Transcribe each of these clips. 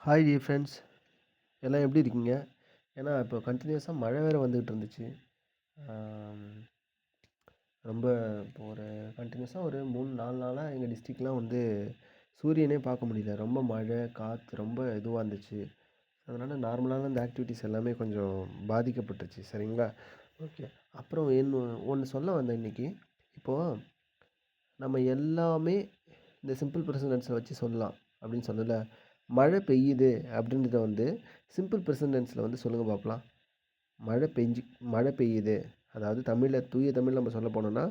Hi dear friends, எல்லாம் எப்படி இருக்கீங்க? ஏன்னா இப்போ கண்டினியூஸாக மழை வேறு வந்துகிட்டு இருந்துச்சு. ஆம், ரொம்ப இப்போ ஒரு கண்டினியூஸாக ஒரு 3-4 நாளாக எங்கள் டிஸ்ட்ரிக்ட்லாம் வந்து சூரியனே பார்க்க முடியல. ரொம்ப மழை, காற்று ரொம்ப இதுவாக இருந்துச்சு. அதனால் நார்மலான இந்த ஆக்டிவிட்டீஸ் எல்லாமே கொஞ்சம் பாதிக்கப்பட்டுருச்சு. சரிங்களா? ஓகே. அப்புறம் ஒன்று சொல்ல வந்தேன் இன்னைக்கு. இப்போது நம்ம எல்லாமே இந்த சிம்பிள் ப்ரெசன்ட் வச்சு சொல்லலாம் அப்படின்னு சொன்னல. மழை பெய்யுது அப்படின்றத வந்து சிம்பிள் ப்ரெசன்ட் டென்ஸில் வந்து சொல்லுங்கள் பார்க்கலாம். மழை பெஞ்சு மழை பெய்யுது. அதாவது தமிழில் தூய தமிழ் நம்ம சொல்ல போனோம்னா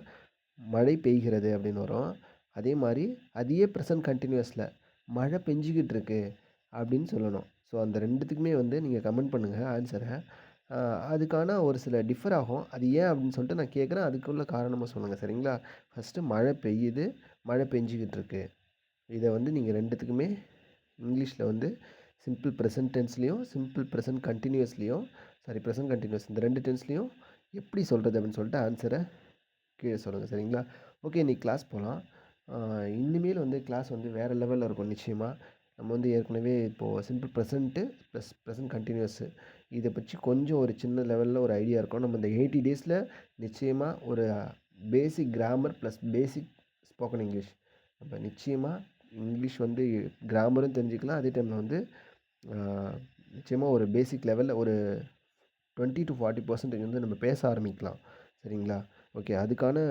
மழை பெய்கிறது அப்படின்னு வரும். அதே மாதிரி அதையே ப்ரெசன்ட் கண்டினியூஸில் மழை பெஞ்சிக்கிட்டு இருக்கு அப்படின்னு சொல்லணும். ஸோ அந்த ரெண்டுத்துக்குமே வந்து நீங்கள் கமெண்ட் பண்ணுங்கள் ஆன்சரை. அதுக்கான ஒரு சில டிஃபர் ஆகும். அது ஏன் அப்படின்னு சொல்லிட்டு நான் கேட்குறேன். அதுக்குள்ள காரணமாக சொல்லுங்கள். சரிங்களா? ஃபஸ்ட்டு மழை பெய்யுது, மழை பெஞ்சிக்கிட்டு இருக்கு. இதை வந்து நீங்கள் ரெண்டுத்துக்குமே இங்கிலீஷில் வந்து சிம்பிள் ப்ரெசன்ட் டென்ஸ்லேயும் சிம்பிள் ப்ரெசன்ட் கண்டினியூஸ்லேயும் ப்ரெசன்ட் கண்டினியூஸ் இந்த ரெண்டு டென்ஸ்லேயும் எப்படி சொல்கிறது அப்படின்னு சொல்லிட்டு ஆன்சரை கீழே சொல்லுங்கள். சரிங்களா? ஓகே, இன்றைக்கி கிளாஸ் போகலாம். இனிமேல் வந்து கிளாஸ் வந்து வேறு லெவலில் இருக்கும் நிச்சயமாக. நம்ம வந்து ஏற்கனவே இப்போது simple present plus present continuous இதை பற்றி கொஞ்சம் ஒரு சின்ன லெவலில் ஒரு ஐடியா இருக்கும். நம்ம இந்த 80 டேஸில் நிச்சயமாக ஒரு பேசிக் கிராமர் ப்ளஸ் பேசிக் ஸ்போக்கன் இங்கிலீஷ் நம்ம நிச்சயமாக இங்கிலீஷ் வந்து கிராமரும் தெரிஞ்சுக்கலாம். அதே டைமில் வந்து நிச்சயமாக ஒரு பேசிக் லெவலில் ஒரு 20 to 40% வந்து நம்ம பேச ஆரம்பிக்கலாம். சரிங்களா? ஓகே, அதுக்கான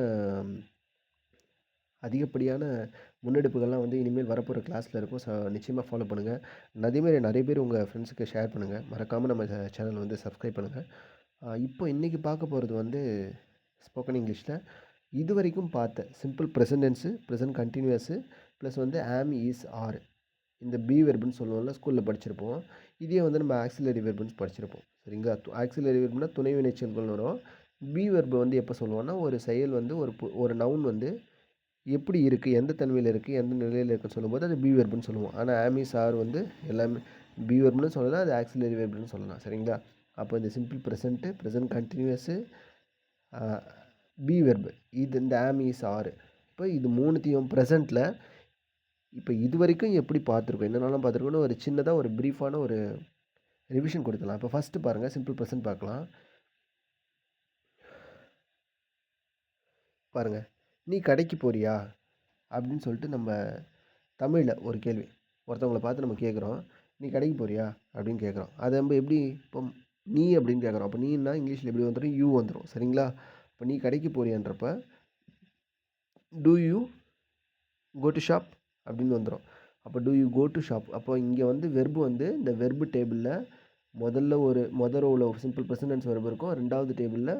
அதிகப்படியான முன்னெடுப்புகள்லாம் வந்து இனிமேல் வரப்போகிற கிளாஸில் இருக்கும். நிச்சயமாக ஃபாலோ பண்ணுங்கள். அதேமாதிரி நிறைய பேர் உங்கள் ஃப்ரெண்ட்ஸுக்கு ஷேர் பண்ணுங்கள். மறக்காமல் நம்ம சேனல் வந்து சப்ஸ்கிரைப் பண்ணுங்கள். இப்போ இன்றைக்கி பார்க்க போகிறது வந்து ஸ்போக்கன் இங்கிலீஷில் இதுவரைக்கும் பார்த்த simple present tens, present continuous plus வந்து ஆம், இஸ், ஆர் இந்த பி வெர்புன்னு சொல்லுவோம்ல, ஸ்கூலில் படிச்சிருப்போம். இதே வந்து நம்ம ஆக்சிலரி வெர்புன்னு படிச்சிருப்போம். சரிங்களா? ஆக்சிலரி வெர்புனா துணை வினைச்சொற்கள்னு வரும். பி வெர்பு வந்து எப்போ சொல்லுவோம்னா ஒரு செயல் வந்து ஒரு நவுன் வந்து எப்படி இருக்குது, எந்த தன்மையில் இருக்குது, எந்த நிலையில் இருக்குன்னு சொல்லும்போது அது பி வெர்புன்னு சொல்லுவோம். ஆனால் ஆம், இஸ், ஆர் வந்து எல்லாமே பி வெர்புன்னு சொல்லலாம், அது ஆக்சிலரி வெர்புன்னு சொல்லலாம். சரிங்களா? அப்போ இந்த simple present, present continuous, B verb இந்த ஆம், இஸ், ஆர் இப்போ இது மூணுத்தையும் ப்ரெசண்ட்டில் இப்போ இது வரைக்கும் எப்படி பார்த்துருக்கோம், என்னென்னலாம் பார்த்துருக்கோன்னு ஒரு சின்னதாக ஒரு ப்ரீஃபான ஒரு ரிவிஷன் கொடுத்துடலாம். இப்போ ஃபஸ்ட்டு பாருங்கள், சிம்பிள் ப்ரெசன்ட் பார்க்கலாம். பாருங்கள், நீ கடைக்கு போறியா அப்படின்னு சொல்லிட்டு நம்ம தமிழில் ஒரு கேள்வி ஒருத்தவங்களை பார்த்து நம்ம கேட்குறோம். நீ கடைக்கு போறியா அப்படின்னு கேட்குறோம். அதை நம்ம எப்படி இப்போ நீ அப்படின்னு கேட்குறோம். அப்போ நீன்னா இங்கிலீஷில் எப்படி வந்துடும், யூ வந்துடும். சரிங்களா? இப்போ நீ கடைக்கு போறியான்றப்ப do you go to shop அப்படின்னு வந்துடும். அப்போ do you go to shop. அப்போ இங்கே வந்து வெர்பு வந்து இந்த வெர்பு டேபிளில் முதல் ரோவில் ஒரு சிம்பிள் ப்ரெசன்ட் வெர்பு இருக்கும். ரெண்டாவது டேபிளில்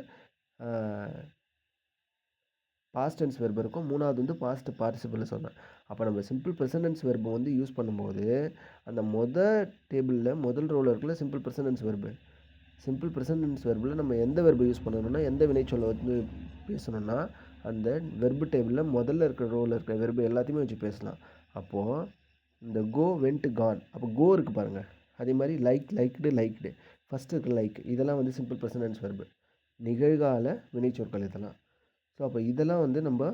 பாஸ்ட் டென்ஸ் வெர்பு இருக்கும். மூணாவது வந்து பாஸ்ட் பார்ட்டிசிபிள்னு சொன்னேன். அப்போ நம்ம சிம்பிள் ப்ரெசன்ட் வெர்பு வந்து யூஸ் பண்ணும்போது அந்த முதல் ரோவில் இருக்குல்ல simple present verb, simple present வெர்பில் நம்ம எந்த வெர்பு யூஸ் பண்ணணும்னா, எந்த வினைச்சொல்லை வந்து பேசணும்னா அந்த வெர்பு டேபிளில் முதல்ல இருக்கிற ரோவில் இருக்கிற வெர்பு எல்லாத்தையுமே வச்சு பேசலாம். அப்போது இந்த கோ, வென்ட், கான், அப்போ கோ இருக்குது பாருங்கள். அதே மாதிரி லைக்டு ஃபஸ்ட்டு இருக்கிற லைக் இதெல்லாம் வந்து சிம்பிள் ப்ரெசன்ட் வெர்பு, நிகழ்கால வினைச்சொற்கள் இதெல்லாம். ஸோ அப்போ இதெல்லாம் வந்து நம்ம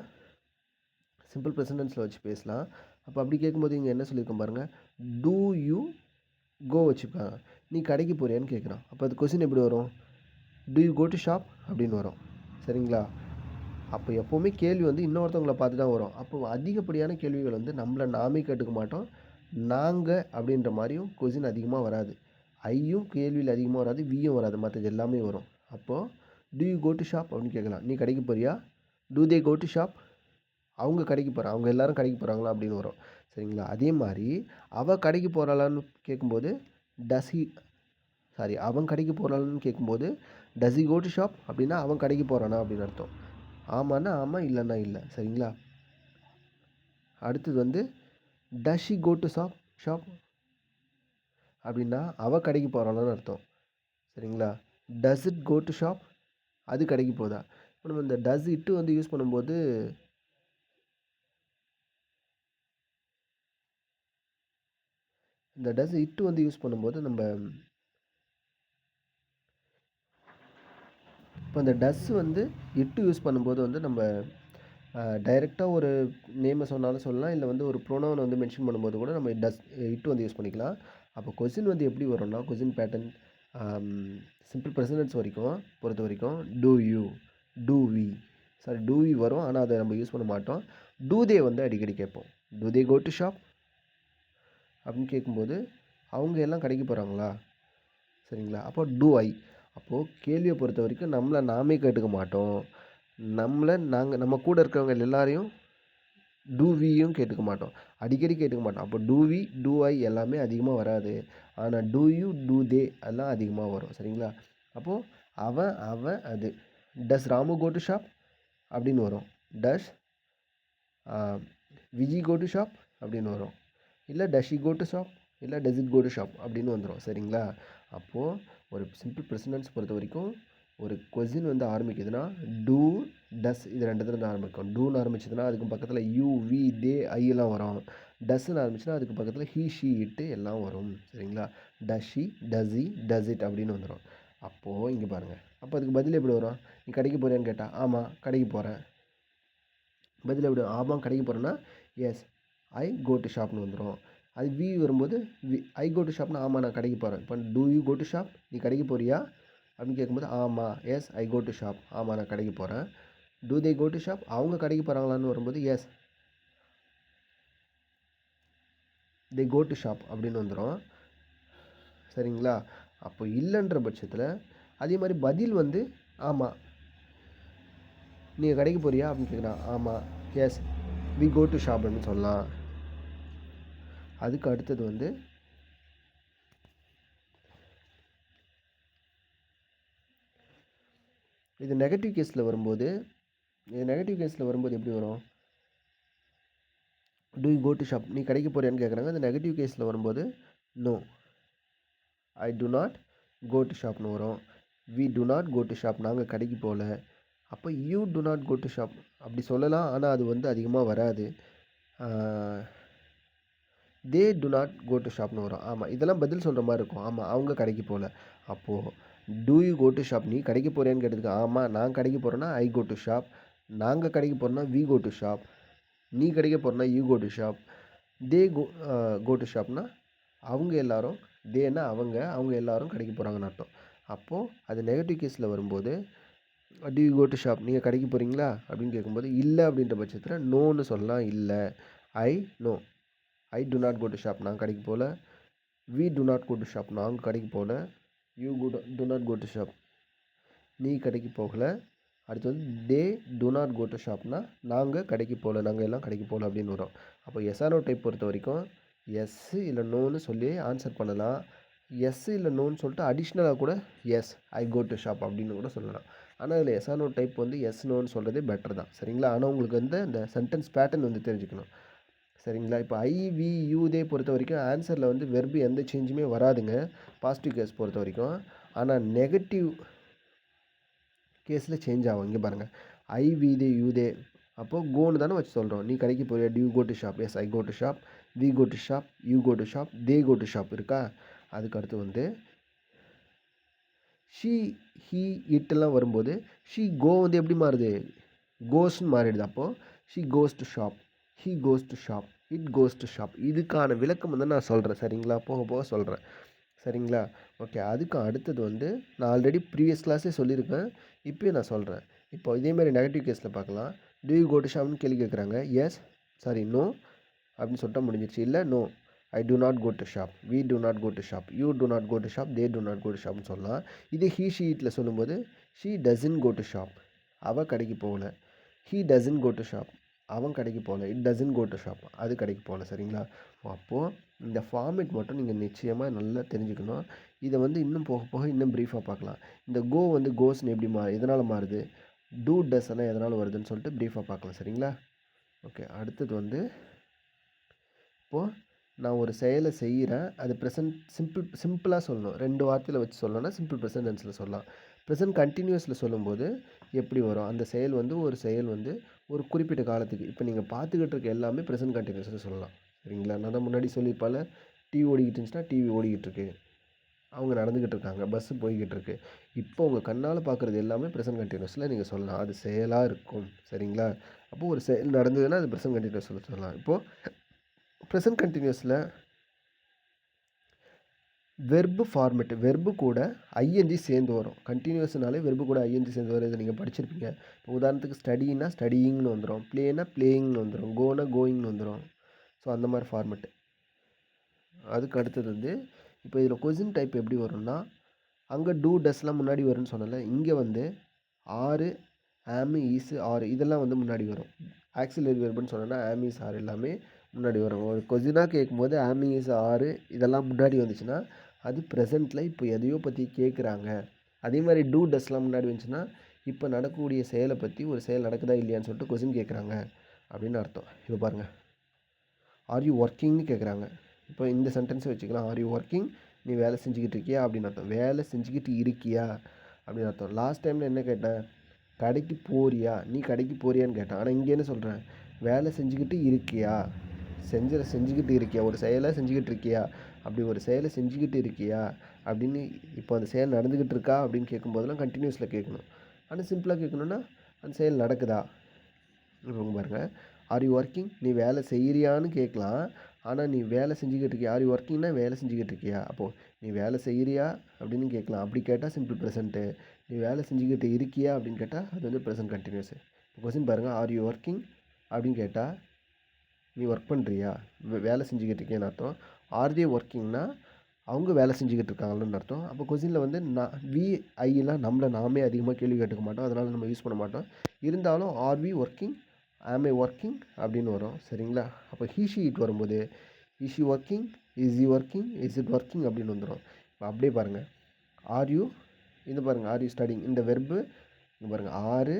சிம்பிள் ப்ரெசன்ட் வச்சு பேசலாம். அப்போ அப்படி கேட்கும்போது இங்கே என்ன சொல்லியிருக்கோம் பாருங்கள், டூ யூ கோ வச்சுப்பாங்க. நீ கடைக்கு போறியான்னு கேட்குறான். அப்போ அது கொஸ்டின் எப்படி வரும், do you go to shop அப்படின்னு வரும். சரிங்களா? அப்போ எப்போவுமே கேள்வி வந்து இன்னொருத்தவங்களை பார்த்து தான் வரும். அப்போ அதிகப்படியான கேள்விகள் வந்து நம்மளை நாமே கேட்டுக்க மாட்டோம். நாங்கள் அப்படின்ற மாதிரியும் கொஸ்டின் அதிகமாக வராது. ஐயும் கேள்வியில் அதிகமாக வராது, வியும் வராது, மற்றது எல்லாமே வரும். அப்போது do you go to shop அப்படின்னு கேட்கலாம். நீ கடைக்கு போறியா, do they go to shop, அவங்க கடைக்கு போகிறாங்க, அவங்க எல்லோரும் கடைக்கு போகிறாங்களா அப்படின்னு வரும். சரிங்களா? அதே மாதிரி அவள் கடைக்கு போகிறாளான்னு கேட்கும்போது அவன் கடைக்கு போகிறான்னு கேட்கும்போது does he go to shop அப்படின்னா அவன் கடைக்கு போகிறானா அப்படின்னு அர்த்தம். ஆமான்னா ஆமாம், இல்லைன்னா இல்லை. சரிங்களா? அடுத்தது வந்து does she go to shop அப்படின்னா அவள் கடைக்கு போகிறாளான்னு அர்த்தம். சரிங்களா? Does it go to shop, அது கடைக்கு போதா. இப்போ நம்ம இந்த டஸ் இட்டு வந்து யூஸ் பண்ணும்போது நம்ம இப்போ இந்த டஸ் வந்து இட்டு யூஸ் பண்ணும்போது வந்து நம்ம டைரெக்டாக ஒரு நேமை சொன்னாலும் சொல்லலாம், இல்லை வந்து ஒரு ப்ரோனவுன் வந்து மென்ஷன் பண்ணும்போது கூட நம்ம இட் வந்து யூஸ் பண்ணிக்கலாம். அப்போ கொஸ்டின் வந்து எப்படி வரும்னா, கொஸ்டின் பேட்டர்ன் சிம்பிள் ப்ரெசன்டென்ஸ் வரைக்கும் பொறுத்த வரைக்கும் do you, do we, sorry do we வரும். ஆனால் அதை நம்ம யூஸ் பண்ண மாட்டோம். டூ தே வந்து அடிக்கடி கேட்போம். Do they go to shop அப்படின்னு கேட்கும்போது அவங்க எல்லாம் கடைக்கு போகிறாங்களா, சரிங்களா? அப்போ டூ ஐ. அப்போது கேள்வியை பொறுத்த வரைக்கும் நம்மளை நாமே கேட்டுக்க மாட்டோம். நம்ம கூட இருக்கிறவங்க எல்லாரையும் டூ வியும் கேட்டுக்க மாட்டோம், அடிக்கடி கேட்டுக்க மாட்டோம். அப்போ டூ வி, டூ ஐ எல்லாமே அதிகமாக வராது. ஆனால் டூ யூ, டூ தே எல்லாம் அதிகமாக வரும், சரிங்களா? அப்போது அவன், அவன், அது. Does Ramu go to shop அப்படின்னு வரும். Does Viji go to shop அப்படின்னு வரும். இல்லை does she go to shop, இல்லை does it go to shop அப்படின்னு வந்துடும், சரிங்களா? அப்போது ஒரு சிம்பிள் ப்ரெசன்டென்ஸ் பொறுத்த வரைக்கும் ஒரு கொஸ்டின் வந்து ஆரம்பிக்குதுன்னா டூ, டஸ் இது ரெண்டுத்துலேருந்து ஆரம்பிக்கும். டூன்னு ஆரம்பிச்சதுன்னா அதுக்கு பக்கத்தில் யூ, வி, தே, ஐயெல்லாம் வரும். டஸ்ன்னு ஆரம்பிச்சுன்னா அதுக்கு பக்கத்தில் ஹீ, ஷீ, இட்டு எல்லாம் வரும், சரிங்களா? டஸ் she, does E, does it அப்படின்னு வந்துடும். அப்போது இங்கே பாருங்கள், அப்போ அதுக்கு பதில் எப்படி வரும்? நீ கடைக்கு போகிறேன்னு கேட்டால் ஆமாம் கடைக்கு போகிறேன். பதில் எப்படி? ஆமாம் கடைக்கு போகிறேன்னா எஸ் ஐ கோ டு ஷாப்னு வந்துடும். அது வி வரும்போது ஐ கோ டு ஷாப்னா ஆமாம் நான் கடைக்கு போகிறேன். இப்போ do you go to shop, நீ கடைக்கு போறியா அப்படின்னு கேட்கும்போது ஆமாம் yes I go to shop, ஆமாம் நான் கடைக்கு போகிறேன். Do they go to shop, அவங்க கடைக்கு போகிறாங்களான்னு வரும்போது yes they go to shop அப்படின்னு வந்துடும், சரிங்களா? அப்போ இல்லைன்ற பட்சத்தில் அதே மாதிரி பதில் வந்து ஆமாம் நீங்கள் கடைக்கு போறியா அப்படின்னு கேட்குறான், ஆமாம் yes we go to shop அப்படின்னு சொல்லலாம். அதுக்கு அடுத்தது வந்து இது நெகட்டிவ் கேஸில் வரும்போது எப்படி வரும்? Do you go to shop, நீ கடைக்கு போறியான்னு கேட்குறாங்க. இந்த நெகட்டிவ் கேஸில் வரும்போது no I do not go to ஷாப்னு வரும். We do not go to shop, நாங்கள் கடைக்கு போகல. அப்போ you do not go to shop அப்படி சொல்லலாம், ஆனால் அது வந்து அதிகமாக வராது. They do not go to ஷாப்னு வரும். ஆமாம் இதெல்லாம் பதில் சொல்கிற மாதிரி இருக்கும். ஆமாம் அவங்க கடைக்கு போகல. அப்போது do you go to shop, நீ கடைக்கு போகிறேன்னு கேட்டதுக்கு ஆமாம் நான் கடைக்கு போகிறேன்னா ஐ கோ டு ஷாப், நாங்கள் கடைக்கு போகிறோன்னா வி கோ டு ஷாப், நீ கடைக்கு போகிறேன்னா you go to shop, they go to ஷாப்னா அவங்க எல்லாரும், தேன்னா அவங்க எல்லாரும் கடைக்கு போகிறாங்கன்னு அர்த்தம். அப்போது அது நெகட்டிவ் கேஸில் வரும்போது do you go to shop, நீங்கள் கடைக்கு போகிறீங்களா அப்படின்னு கேட்கும்போது இல்லை அப்படின்ற பட்சத்தில் நோன்னு சொல்லலாம். இல்லை I no I do not go to shop, நான் கடைக்கு போகல. We do not go to shop, நாங்கள் கடைக்கு போகல. You do not go to shop, நீ கடைக்கு போகலை. அடுத்து வந்து they do not go to ஷாப்னா நாங்கள் கடைக்கு போகல, நாங்கள் எல்லாம் கடைக்கு போகல அப்படின்னு வரும். அப்போ எஸ்ஆர்ஓ டைப் பொறுத்த வரைக்கும் எஸ்ஸு இல்லை நோன்னு சொல்லி ஆன்சர் பண்ணலாம். எஸ்ஸு இல்லை நோன்னு சொல்லிட்டு அடிஷ்னலாக கூட yes I go to shop அப்படின்னு கூட சொல்லலாம். ஆனால் இதில் எஸ்ஆர்ஓ டைப் வந்து எஸ் நோன்னு சொல்கிறதே பெட்டர் தான், சரிங்களா? ஆனால் உங்களுக்கு வந்து இந்த சென்டென்ஸ் பேட்டர்ன் வந்து தெரிஞ்சுக்கணும், சரிங்களா? இப்போ ஐ வி யூ தே பொறுத்த வரைக்கும் ஆன்சரில் வந்து வெர்பு எந்த சேஞ்சுமே வராதுங்க பாசிட்டிவ் கேஸ் பொறுத்த வரைக்கும். ஆனால் நெகட்டிவ் கேஸில் சேஞ்ச் ஆகும். இங்கே பாருங்கள், I we they you they, அப்போது கோன்னு தானே வச்சு சொல்கிறோம். நீ கடைக்கு போறியா, do you go to shop, yes I go to shop, we go to shop, you go to shop, they go to shop இருக்கா? அதுக்கு அடுத்து வந்து ஷீ, ஹீ, இட்டெல்லாம் வரும்போது ஷீ கோ வந்து எப்படி மாறுது? கோஸ்ன்னு மாறிடுது. அப்போது she goes to shop, he goes to shop, it goes to shop. இதுக்கான விளக்கம் வந்து நான் சொல்கிறேன், சரிங்களா? போக போக சொல்கிறேன், சரிங்களா? ஓகே. அதுக்கு அடுத்தது வந்து நான் ஆல்ரெடி ப்ரீவியஸ் கிளாஸே சொல்லியிருக்கேன், இப்போயும் நான் சொல்கிறேன். இப்போ இதேமாதிரி நெகட்டிவ் கேஸில் பார்க்கலாம். டூ யூ கோ டு ஷாப்னு கேள்வி கேட்குறாங்க. எஸ் சாரி நோ அப்படின்னு சொல்லிட்டா முடிஞ்சிச்சு. இல்லை no I do not go to shop, we do not go to shop, you do not go to shop, they do not go to ஷாப்னு சொல்லலாம். இது ஹீ ஷீ இட்டில் சொல்லும்போது she doesn't go to shop, அவள் கடைக்கு போகல. He doesn't go to shop, அவன் கடைக்கு போகல. It doesn't go to shop, அது கடைக்கு போகல, சரிங்களா? அப்போது இந்த ஃபார்மேட் மட்டும் நீங்கள் நிச்சயமாக நல்லா தெரிஞ்சுக்கணும். இதை வந்து இன்னும் போக போக இன்னும் ப்ரீஃபாக பார்க்கலாம். இந்த கோ வந்து கோஸ்ன்னு எப்படி எதனால் மாறுது, டூ டஸ் எல்லாம் எதனால் வருதுன்னு சொல்லிட்டு ப்ரீஃபாக பார்க்கலாம், சரிங்களா? ஓகே. அடுத்தது வந்து இப்போது நான் ஒரு செயலை செய்கிறேன், அது ப்ரெசன்ட் சிம்பிளாக சொல்லணும். 2 வார்த்தையில் வச்சு சொல்லணும்னா சிம்பிள் ப்ரெசன்ட் டென்ஸில் சொல்லலாம். ப்ரெசன்ட் கண்டினியூஸில் சொல்லும்போது எப்படி வரும்? அந்த செயல் வந்து ஒரு குறிப்பிட்ட காலத்துக்கு, இப்போ நீங்கள் பார்த்துக்கிட்டு இருக்க எல்லாமே ப்ரெசன்ட் கண்டினியூஸில் சொல்லலாம், சரிங்களா? நான் தான் முன்னாடி சொல்லியிருப்பால, டிவி ஓடிக்கிட்டு இருந்துச்சுன்னா டிவி ஓடிக்கிட்டு இருக்கு, அவங்க நடந்துக்கிட்டு இருக்காங்க. பஸ்ஸு போய்க்கிட்டு இருக்கு. இப்போ உங்க கண்ணால பார்க்குறது எல்லாமே ப்ரெசென்ட் கன்டினியூஸில நீங்க சொல்லலாம். அது செயலா இருக்கும். சரிங்களா? அப்போ ஒரு செயல் நடந்ததுன்னா அது ப்ரெசென்ட் கன்டினியூஸ்ல சொல்லலாம். இப்போ ப்ரெசென்ட் கன்டினியூஸ்ல வெர்பு ஃபார்மேட் வெர்பு கூட ஐஎன்ஜி சேர்ந்து வரும். கன்டினியூஸ்னாலே வெர்பு கூட ஐஎன்ஜி சேர்ந்து வரும். இதை நீங்கள் படிச்சிருப்பீங்க. இப்போ உதாரணத்துக்கு ஸ்டடின்னா ஸ்டடியிங்னு வந்துடும். ப்ளேனா ப்ளேயிங்னு வந்துடும். கோனா கோயிங்னு வந்துடும். ஸோ அந்த மாதிரி ஃபார்மேட்டு. அதுக்கு அடுத்தது வந்து இப்போ இதில் கொஸ்டின் டைப் எப்படி வரும்னா, அங்கே டூ டஸ்லாம் முன்னாடி வரும்னு சொன்னல, இங்கே வந்து ஆறு ஆமு ஈஸு ஆறு இதெல்லாம் வந்து முன்னாடி வரும். ஆக்சிலரி வெர்புன்னு சொன்னோன்னா ஆம் ஈஸ் ஆர் எல்லாமே முன்னாடி வரும். ஒரு கொஸ்டினாக கேட்கும்போது ஆம் ஈஸ் ஆறு இதெல்லாம் முன்னாடி வந்துச்சுன்னா அது ப்ரெசென்ட்டில் இப்போ எதையோ பற்றி கேட்குறாங்க. அதே மாதிரி டூ டஸ்லாம் முன்னாடி வந்துச்சுன்னா இப்போ நடக்கக்கூடிய செயலை பற்றி ஒரு செயல் நடக்குதா இல்லையான்னு சொல்லிட்டு கொஸ்டின் கேட்குறாங்க அப்படின்னு அர்த்தம். இப்போ பாருங்கள், ஆர் யூ ஒர்க்கிங்னு கேட்குறாங்க. இப்போ இந்த சென்டென்ஸை வச்சுக்கலாம். ஆர் யூ ஒர்க்கிங், நீ வேலை செஞ்சுக்கிட்டு இருக்கியா அப்படின்னு அர்த்தம். வேலை செஞ்சுக்கிட்டு இருக்கியா அப்படின்னு அர்த்தம். லாஸ்ட் டைமில் என்ன கேட்டேன், கடைக்கு போறியா, நீ கடைக்கு போறியான்னு கேட்டேன். ஆனால் இங்கே என்ன சொல்கிறேன், வேலை செஞ்சுக்கிட்டு இருக்கியா, செஞ்சுக்கிட்டு இருக்கியா, ஒரு செயலை செஞ்சுக்கிட்டு இருக்கியா, அப்படி ஒரு செயலை செஞ்சுக்கிட்டு இருக்கியா அப்படின்னு. இப்போ அந்த செயல் நடந்துக்கிட்டு இருக்கா அப்படின்னு கேட்கும்போதெல்லாம் கண்டினியூஸில் கேட்கணும். ஆனால் சிம்பிளாக கேட்கணுன்னா அந்த செயல் நடக்குதா. இப்போ பாருங்கள், ஆர் யூ ஒர்க்கிங், நீ வேலை செய்கிறியான்னு கேட்கலாம். ஆனால் நீ வேலை செஞ்சுக்கிட்டு இருக்கியா, ஆர் யூ ஒர்க்கிங்னா வேலை செஞ்சுக்கிட்டு இருக்கியா. அப்போது நீ வேலை செய்கிறியா அப்படின்னு கேட்கலாம். அப்படி கேட்டால் சிம்பிள் ப்ரெசென்ட்டு. நீ வேலை செஞ்சுக்கிட்டு இருக்கியா அப்படின்னு கேட்டால் அது வந்து ப்ரெசென்ட் கண்டினியூஸு. இப்போ கொஸ்டின் பாருங்கள், ஆர் யூ ஒர்க்கிங் அப்படின்னு கேட்டால் நீ ஒர்க் பண்ணுறியா, வேலை செஞ்சுக்கிட்டு இருக்கியான்னு அர்த்தம். ஆர் தே ஒர்க்கிங்னா அவங்க வேலை செஞ்சுக்கிட்டு இருக்காங்கன்னு அர்த்தம். அப்போ கொஸ்டினில் வந்து ஐலாம் நம்மளை நாமே அதிகமாக கேள்வி கேட்டுக்க மாட்டோம். அதனால் நம்ம யூஸ் பண்ண மாட்டோம். இருந்தாலும் ஆர் வி ஒர்க்கிங், ஆம் ஐ ஒர்க்கிங் அப்படின்னு வரும். சரிங்களா? அப்போ ஹீ இட் வரும்போது is you working, is you working, is it working அப்படின்னு வந்துடும். இப்போ அப்படியே பாருங்கள், ஆர் யூ, இது பாருங்கள், ஆர் யூ ஸ்டடிங், இந்த வெர்பு இங்கே பாருங்கள், ஆறு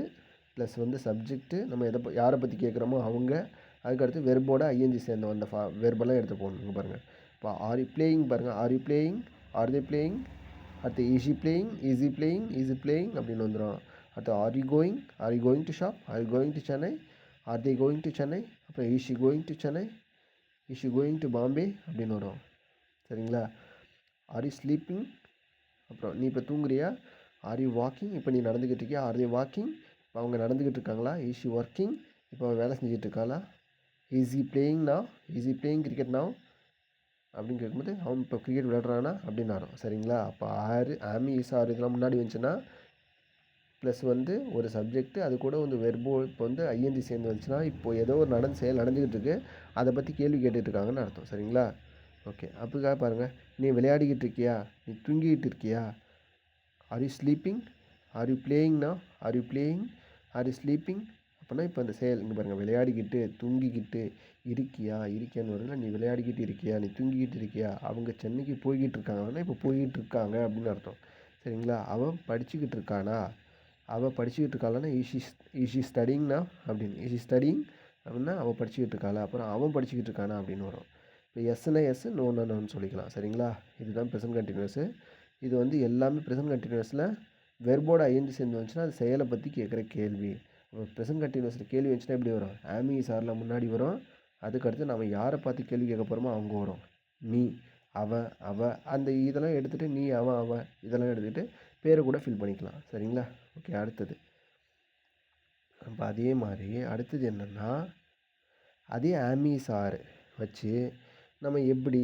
ப்ளஸ் வந்து சப்ஜெக்ட்டு, நம்ம யாரை பற்றி கேட்குறோமோ அவங்க, அதுக்கடுத்து வெர்போட ஐஎன்ஜி சேர்ந்த அந்த வெர்பெல்லாம் எடுத்து போகணும். இங்கே பாருங்கள், இப்போ ஆர் யூ பிளேயிங் பாருங்கள், are you playing, are they playing, அடுத்து is playing, is he playing, is he playing அப்படின்னு வந்துடும். அடுத்து are you going to shop, are you going to Chennai, are they going to Chennai, அப்புறம் is she going to Chennai, is she going to Bombay அப்படின்னு வரும். சரிங்களா? R you sleeping, அப்புறம் நீ இப்போ தூங்குறியா, ஆர் யூ வாக்கிங், இப்போ நீ நடந்துக்கிட்டு இருக்கியா, ஆர் யூ வாக்கிங், இப்போ அவங்க நடந்துக்கிட்டு இருக்காங்களா, இஸ் ஷி ஒர்க்கிங், இப்போ அவள் வேலை செஞ்சுட்டு இருக்காளா, is he playing now, is he playing cricket now அப்படின்னு கேட்கும்போது அவன் இப்போ கிரிக்கெட் விளையாடுறானா அப்படின்னு வரும். சரிங்களா? அப்போ ஆறு ஆமி ஈஸ் ஆறு இதெல்லாம் முன்னாடி வந்துச்சுன்னா ப்ளஸ் வந்து ஒரு சப்ஜெக்ட்டு, அது கூட வந்து வெர்போ இப்போ வந்து ஐஎன்ஜி சேர்ந்து வந்துச்சுன்னா இப்போ ஏதோ ஒரு செயல் நடந்துக்கிட்டு இருக்குது, அதை பற்றி கேள்வி கேட்டுட்டு இருக்காங்கன்னு அர்த்தம். சரிங்களா? ஓகே, அப்படிக்காக பாருங்கள், நீ விளையாடிக்கிட்டு இருக்கியா, நீ தூங்கிக்கிட்டு இருக்கியா, are you sleeping, are you பிளேயிங்னா, are you playing, are you sleeping அப்படின்னா இப்போ அந்த செயல் இங்கே பாருங்கள், விளையாடிக்கிட்டு தூங்கிக்கிட்டு இருக்கியான்னு வருதுன்னா, நீ விளையாடிக்கிட்டு இருக்கியா, நீ தூங்கிக்கிட்டு இருக்கியா, அவங்க சென்னைக்கு போய்கிட்டு இருக்காங்கன்னா இப்போ போய்கிட்டு இருக்காங்க அப்படின்னு அர்த்தம். சரிங்களா? அவன் படிச்சுக்கிட்டு இருக்கானா, அவள் படிச்சுக்கிட்டு இருக்காளான்னா இஸ் ஸ்டடிங்னா அப்படின்னு, இஸ் ஸ்டடிங் அப்படின்னா அவள் படிச்சுக்கிட்டு இருக்காளா, அப்புறம் அவன் படிச்சுக்கிட்டு இருக்கானா அப்படின்னு வரும். இப்போ எஸ்னா எஸ், நோன்னு நோன்னு சொல்லிக்கலாம். சரிங்களா? இதுதான் ப்ரெசென்ட் கண்டினியூஸு. இது வந்து எல்லாமே ப்ரெசென்ட் கண்டினியூஸில் வெர்போட ஐஎன்ஜி சேர்ந்து வந்துச்சுன்னா அது செயலை பற்றி கேட்குற கேள்வி. ப்ரெசென்ட் கண்டினியூஸில் கேள்வி வந்துச்சுன்னா எப்படி வரும், ஆமி சாரில் முன்னாடி வரும். அதுக்கடுத்து நம்ம யாரை பார்த்து கேள்வி கேட்க போகிறோமோ அவங்க வரும். நீ, அவ அந்த இதெல்லாம் எடுத்துகிட்டு நீ, அவன் இதெல்லாம் எடுத்துக்கிட்டு பேரை கூட ஃபில் பண்ணிக்கலாம். சரிங்களா? ஓகே, அடுத்தது அப்போ அதே மாதிரி அடுத்தது என்னென்னா, அதே ஆமி சார் வச்சு நம்ம எப்படி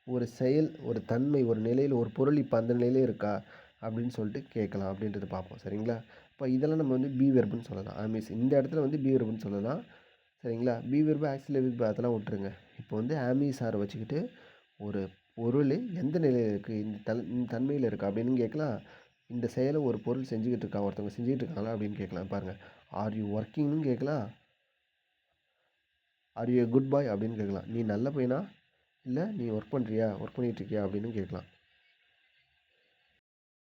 ஒரு செயல், ஒரு தன்மை, ஒரு நிலையில் ஒரு பொருள் இப்போ அந்த நிலையிலே இருக்கா அப்படின்னு சொல்லிட்டு கேட்கலாம் அப்படின்றது பார்ப்போம். சரிங்களா? இப்போ இதெல்லாம் நம்ம வந்து பி வெர்புன்னு சொல்லலாம். ஆமிஸ் இந்த இடத்துல வந்து பி வெர்புன்னு சொல்லலாம். சரிங்களா? பி வெர்பு ஆக்சிலரி வெர்பு அதெல்லாம் விட்டுருங்க. இப்போ வந்து ஆமி சாரை வச்சுக்கிட்டு ஒரு பொருள் எந்த நிலையில் இருக்குது, இந்த தன்மையில் இருக்கா அப்படின்னு கேட்கலாம். இந்த செயலை ஒரு பொருள் செஞ்சுக்கிட்டு இருக்கா, ஒருத்தவங்க செஞ்சுக்கிட்டு இருக்காங்களா அப்படின்னு கேட்கலாம். பாருங்கள், ஆர் யூ ஒர்க்கிங்னு கேட்கலாம், ஆர் யூ குட் பாய் அப்படின்னு கேட்கலாம். நீ நல்ல பையனா, இல்லை நீ ஒர்க் பண்ணிட்டு இருக்கியா அப்படின்னு கேட்கலாம்.